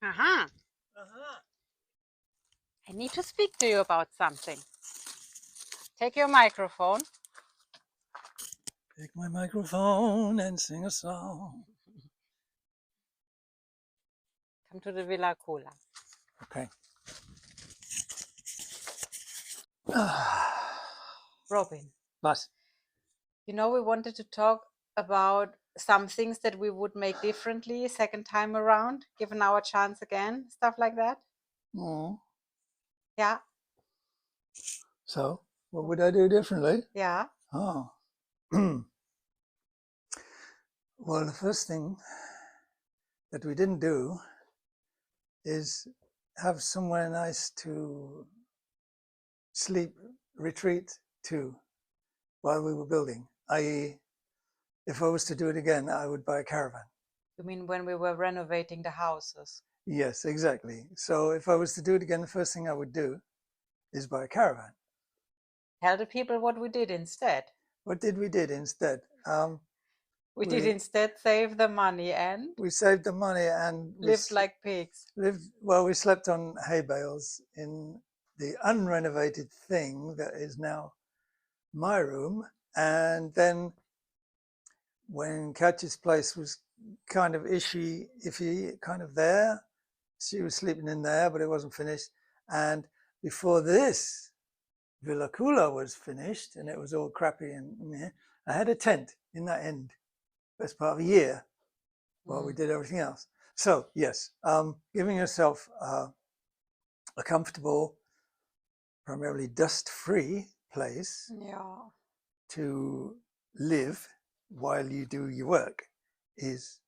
Aha. I need to speak to you about something. Take your microphone. Take my microphone and sing a song. Come to the Villa Cola. Okay. Robin, But you know, we wanted to talk about some things that we would make differently second time around, given our chance again, stuff like that. Yeah. So, what would I do differently? Yeah. Oh. Well, the first thing that we didn't do is have somewhere nice to sleep, retreat to while we were building, i.e., if I was to do it again, I would buy a caravan. You mean when we were renovating the houses? Yes, exactly. So if I was to do it again, the first thing I would do is buy a caravan. Tell the people what we did instead. What did we did instead? We did instead save the money and we saved the money and lived like pigs. We slept on hay bales in the unrenovated thing that is now my room. And then when Katja's place was kind of iffy, kind of there, she was sleeping in there, but it wasn't finished. And before this, Villa Kula was finished and it was all crappy. And I had a tent in that end. Best part of a year while we did everything else. So yes, giving yourself a comfortable, primarily dust-free place to live while you do your work is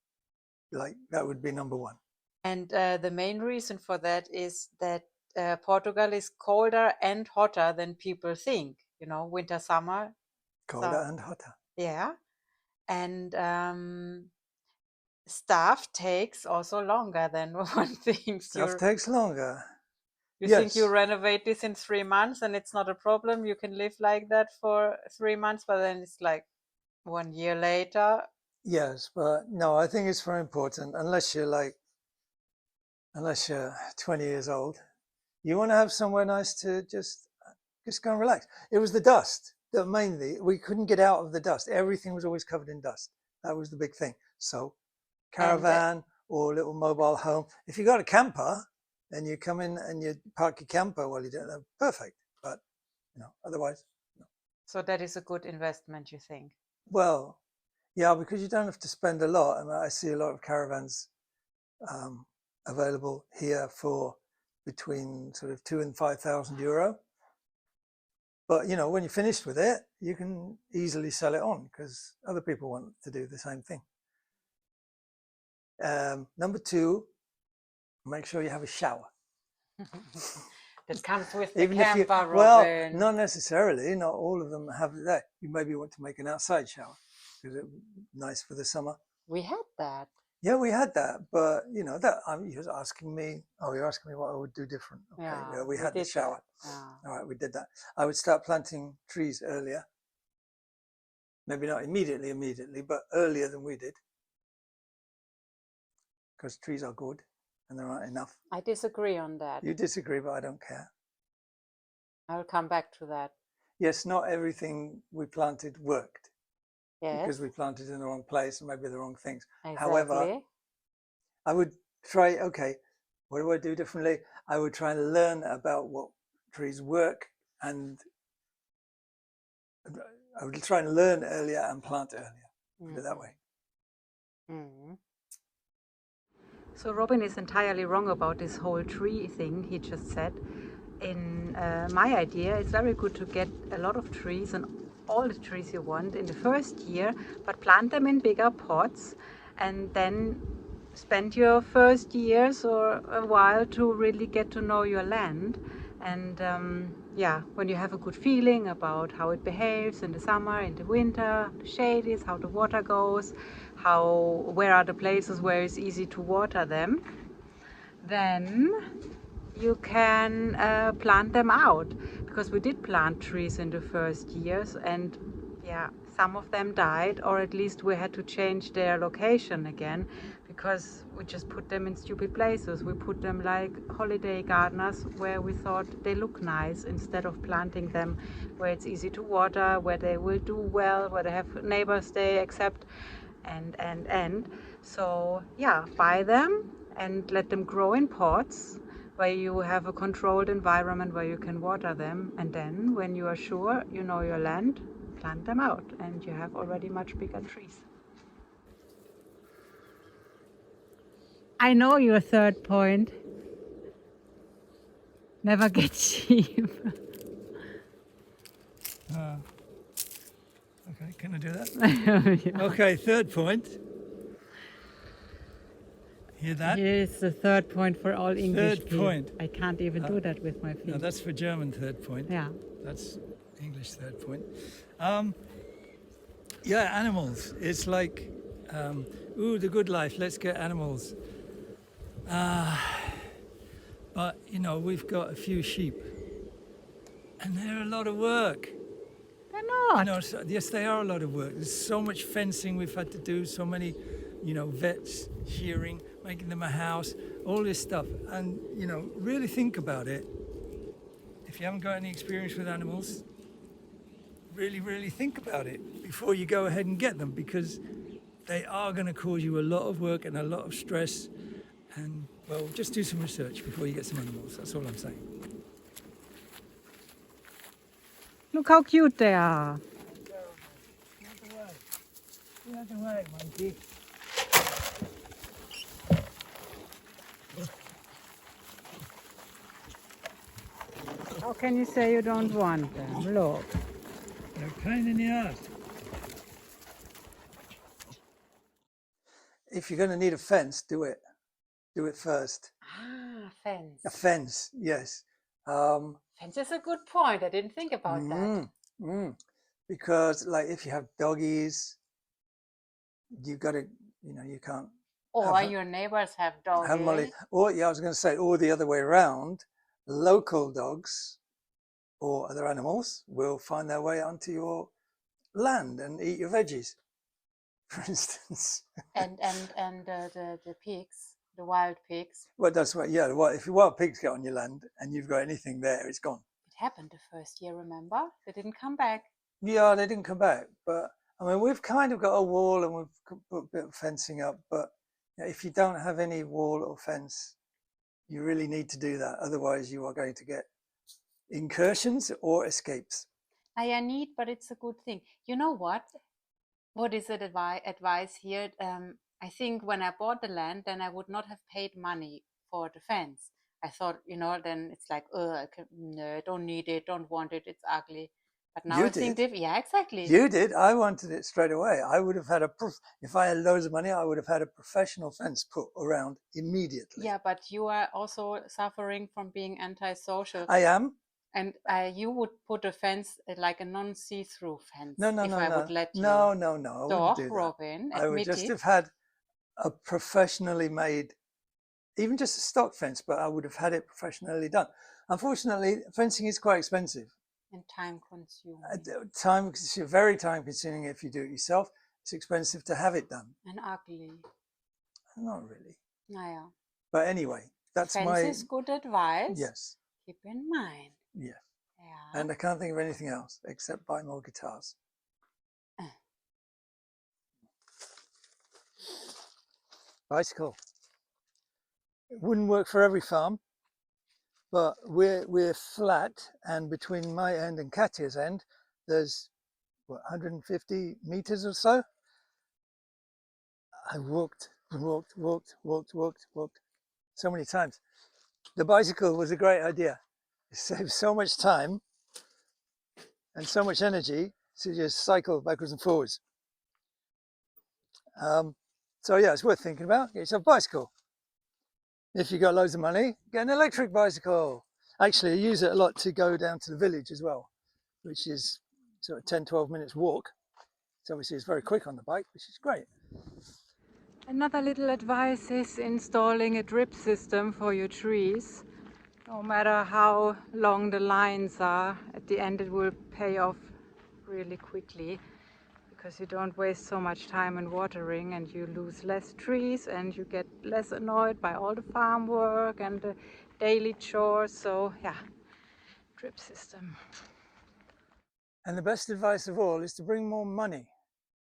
that would be number one. And the main reason for that is that Portugal is colder and hotter than people think. You know, winter, summer. Colder and hotter. Yeah. And stuff takes also longer than one thinks. Stuff takes longer. You think you renovate this in 3 months and it's not a problem. You can live like that for 3 months, but then it's like 1 year later. Yes, but no, I think it's very important. Unless you're 20 years old, you want to have somewhere nice to just go and relax. It was the dust that mainly we couldn't get out of the dust. Everything was always covered in dust. That was the big thing. So caravan or little mobile home. If you got a camper, then you come in and you park your camper while you do it. Perfect. But otherwise, no. So that is a good investment, you think? Well, yeah, because you don't have to spend a lot. I mean, I see a lot of caravans available here for between sort of €2,000 and €5,000. But when you're finished with it, you can easily sell it on because other people want to do the same thing. Number two, make sure you have a shower. That comes with the camper, Robin. Well, not necessarily. Not all of them have that. You maybe want to make an outside shower because it's nice for the summer. We had that. Yeah, we had that, but that you're asking me. Oh, you're asking me what I would do different. Okay, yeah, we had the shower. All right, we did that. I would start planting trees earlier. Maybe not immediately, but earlier than we did, because trees are good and there aren't enough. I disagree on that. You disagree, but I don't care. I'll come back to that. Yes, not everything we planted worked. Yes. Because we planted in the wrong place and maybe the wrong things. Exactly. However, I would try, okay, what do I do differently? I would try and learn about what trees work, and I would try and learn earlier and plant earlier. Put it that way. So Robin is entirely wrong about this whole tree thing he just said. In my idea, it's very good to get a lot of trees and all the trees you want in the first year, but plant them in bigger pots and then spend your first years or a while to really get to know your land. And when you have a good feeling about how it behaves in the summer, in the winter, the shade is, how the water goes, where are the places where it's easy to water them, then you can plant them out. Because we did plant trees in the first years, and some of them died, or at least we had to change their location again because we just put them in stupid places. We put them like holiday gardeners where we thought they look nice, instead of planting them where it's easy to water, where they will do well, where they have neighbors they accept, and. So yeah, buy them and let them grow in pots where you have a controlled environment where you can water them, and then when you are sure you know your land, plant them out and you have already much bigger trees. I know your third point. Never get cheap. Okay, can I do that? Yeah. Okay, third point. Hear that? Here's the third point for all English Third people. point. I can't even do that with my feet. No, that's for German third point. Yeah. That's English third point. Yeah, animals. It's like, ooh, the good life, let's get animals. But, you know, we've got a few sheep. And they're a lot of work. They're not. You know, so, yes, they are a lot of work. There's so much fencing we've had to do, so many, you know, vets, shearing, making them a house, all this stuff. And, you know, really think about it. If you haven't got any experience with animals, really, really think about it before you go ahead and get them, because they are going to cause you a lot of work and a lot of stress. And, well, just do some research before you get some animals. That's all I'm saying. Look how cute they are. Get out the way, monkey. How can you say you don't want them? Look. They're a pain in the ass. If you're going to need a fence, do it. Do it first. Ah, fence. A fence, yes. Fence is a good point. I didn't think about that. Because, like, if you have doggies, you've got to, you know, you can't. Or your neighbors have dogs. Or, yeah, I was going to say, or the other way around, local dogs or other animals will find their way onto your land and eat your veggies, for instance. And the pigs, the wild pigs. Well, that's what, yeah, if your wild pigs get on your land and you've got anything there, it's gone. It happened the first year, remember? They didn't come back. Yeah, they didn't come back. But, I mean, we've kind of got a wall and we've put a bit of fencing up. But you know, if you don't have any wall or fence, you really need to do that. Otherwise, you are going to get incursions or escapes. I need, but it's a good thing. You know what? What is the advice here? I think when I bought the land, then I would not have paid money for the fence. I thought, you know, then it's like, no, don't need it, don't want it, it's ugly. But now I think, yeah, exactly. You did. I wanted it straight away. I would have had if I had loads of money, I would have had a professional fence put around immediately. Yeah, but you are also suffering from being antisocial. I am. And you would put a fence, like a non-see-through fence. No. Would let you. No. I wouldn't do that. Robin, I would just have had a professionally made, even just a stock fence, but I would have had it professionally done. Unfortunately, fencing is quite expensive. And time consuming. Very time consuming if you do it yourself. It's expensive to have it done. And ugly. Not really. Naja. But anyway, that's fence is good advice. Yes. Keep in mind. Yes. Yeah. And I can't think of anything else except buy more guitars. Bicycle. It wouldn't work for every farm, but we're flat, and between my end and Katja's end, there's what, 150 meters or so. I walked so many times. The bicycle was a great idea. It saves so much time and so much energy to just cycle backwards and forwards. So yeah, it's worth thinking about. Get yourself a bicycle. If you've got loads of money, get an electric bicycle. Actually, I use it a lot to go down to the village as well, which is sort of 10-12 minutes walk. So obviously it's very quick on the bike, which is great. Another little advice is installing a drip system for your trees. No matter how long the lines are, at the end it will pay off really quickly. because you don't waste so much time in watering and you lose less trees and you get less annoyed by all the farm work and the daily chores. So yeah, drip system. And the best advice of all is to bring more money.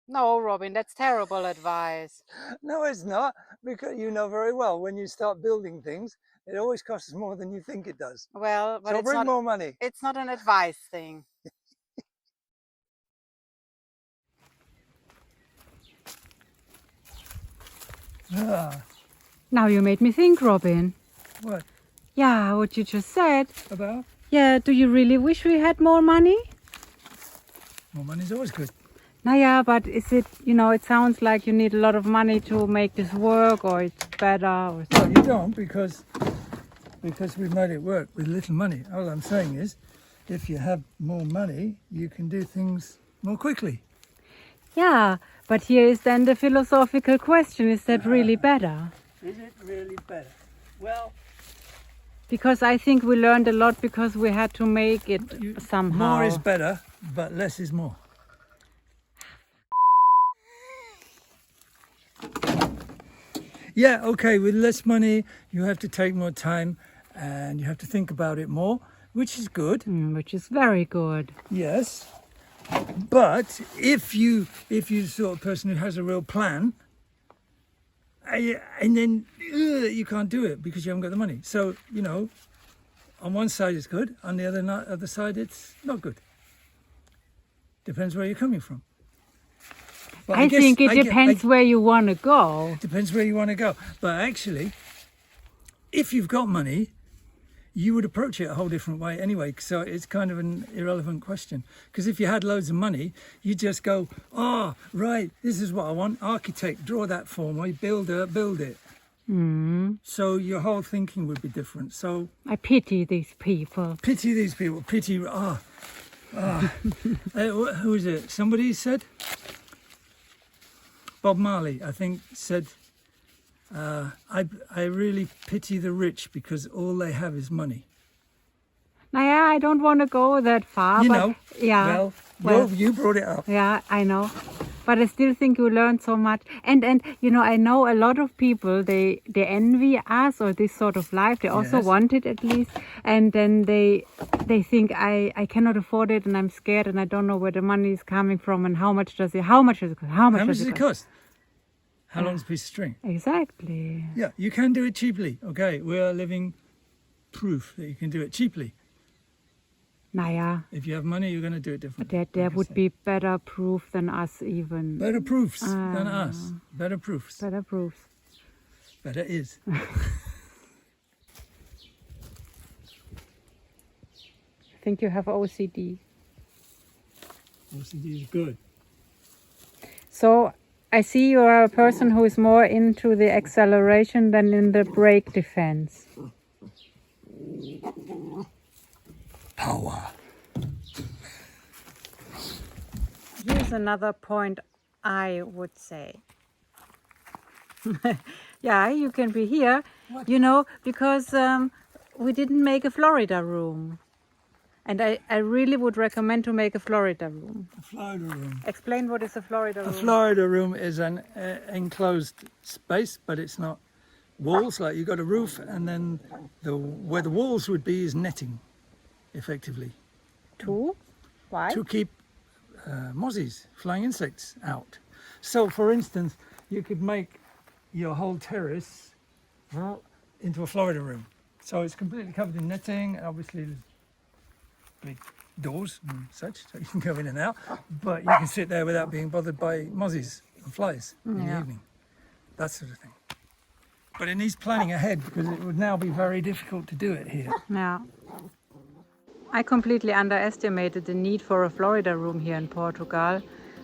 No, Robin, that's terrible advice. No, it's not, because you know very well when you start building things, it always costs more than you think it does. Well, but So it's bring not, more money. it's not an advice thing. Ah, Now you made me think, Robin. what? Yeah, what you just said. About? Yeah, do you really wish we had more money? More money's always good. Yeah, but is it, it sounds like you need a lot of money to make this work, or it's better or No, you don't, because we've made it work with little money. All I'm saying is, if you have more money, you can do things more quickly. Yeah, but here is then the philosophical question, is that really better? Is it really better? Well, Because I think we learned a lot because we had to make it somehow. more is better, but less is more. Yeah, okay, with less money, you have to take more time and you have to think about it more, which is good. Which is very good. Yes. But if you're the sort of person who has a real plan, and then you can't do it because you haven't got the money. So, on one side it's good, on the other side it's not good. Depends where you're coming from. But I think it depends where you want to go. Depends where you want to go. But actually, if you've got money, you would approach it a whole different way anyway. So it's kind of an irrelevant question. Because if you had loads of money, you just go, oh, right, this is what I want. Architect, draw that for me. Builder, build it. So your whole thinking would be different. So I pity these people. pity these people. Pity, who is it? Somebody said? Bob Marley, I think, said, I really pity the rich because all they have is money. Yeah, I don't want to go that far. Yeah. Well, you brought it up. Yeah, I know. But I still think you learn so much. And I know a lot of people, they envy us or this sort of life. They also want it at least. And then they think I cannot afford it and I'm scared and I don't know where the money is coming from and how much does it cost? How much does it cost? How long's a piece of string? Exactly. Yeah, you can do it cheaply. Okay, we are living proof that you can do it cheaply. Yeah. If you have money, you're going to do it differently. There would be better proof than us even. Better proofs than us. Better proofs. Better proofs. Better is. I think you have OCD. OCD is good. So I see you are a person who is more into the acceleration than in the brake defense. Power. Here's another point I would say. Yeah, you can be here, What? because we didn't make a Florida room. And I really would recommend to make a Florida room. A Florida room. Explain what is a Florida room. A Florida room is an enclosed space, but it's not walls. Like you've got a roof, and then where the walls would be is netting, effectively. Why? To keep mozzies, flying insects, out. So, for instance, you could make your whole terrace into a Florida room. So it's completely covered in netting, and obviously there's big doors and such, so you can go in and out. But you can sit there without being bothered by mozzies and flies in the evening. That sort of thing. But it needs planning ahead because it would now be very difficult to do it here. Yeah. I completely underestimated the need for a Florida room here in Portugal,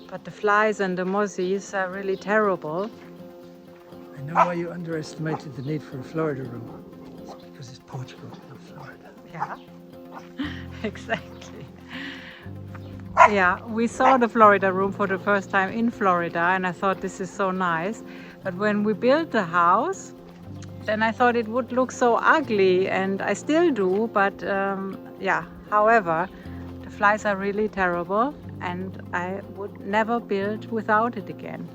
but the flies and the mozzies are really terrible. I know why you underestimated the need for a Florida room. It's because it's Portugal, not Florida. Yeah, exactly. Yeah, we saw the Florida room for the first time in Florida and I thought this is so nice. But when we built the house, then I thought it would look so ugly, and I still do, but however, the flies are really terrible and I would never build without it again.